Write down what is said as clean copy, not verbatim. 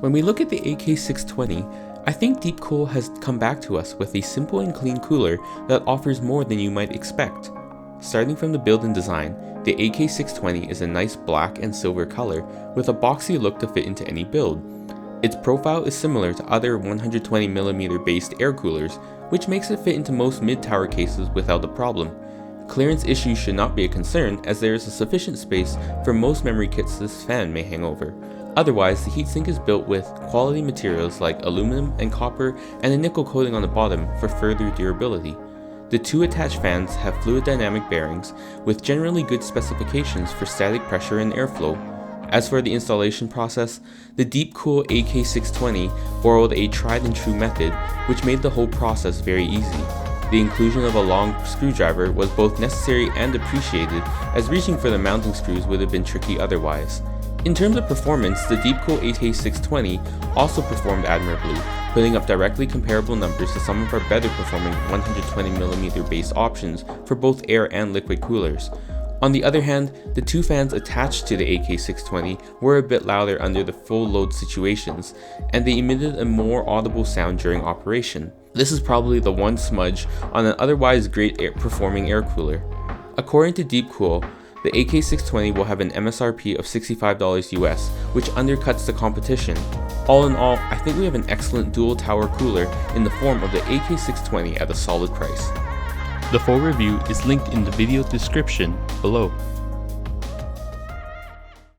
When we look at the AK620, I think DeepCool has come back to us with a simple and clean cooler that offers more than you might expect. Starting from the build and design, the AK620 is a nice black and silver color with a boxy look to fit into any build. Its profile is similar to other 120mm based air coolers, which makes it fit into most mid-tower cases without a problem. Clearance issues should not be a concern, as there is a sufficient space for most memory kits this fan may hang over. Otherwise, the heatsink is built with quality materials like aluminum and copper and a nickel coating on the bottom for further durability. The two attached fans have fluid dynamic bearings with generally good specifications for static pressure and airflow. As for the installation process, the DeepCool AK620 borrowed a tried and true method, which made the whole process very easy. The inclusion of a long screwdriver was both necessary and appreciated, as reaching for the mounting screws would have been tricky otherwise. In terms of performance, the DeepCool AK620 also performed admirably, putting up directly comparable numbers to some of our better performing 120mm based options for both air and liquid coolers. On the other hand, the two fans attached to the AK620 were a bit louder under the full load situations, and they emitted a more audible sound during operation. This is probably the one smudge on an otherwise great performing air cooler. According to DeepCool, the AK620 will have an MSRP of $65 US, which undercuts the competition. All in all, I think we have an excellent dual tower cooler in the form of the AK620 at a solid price. The full review is linked in the video description below.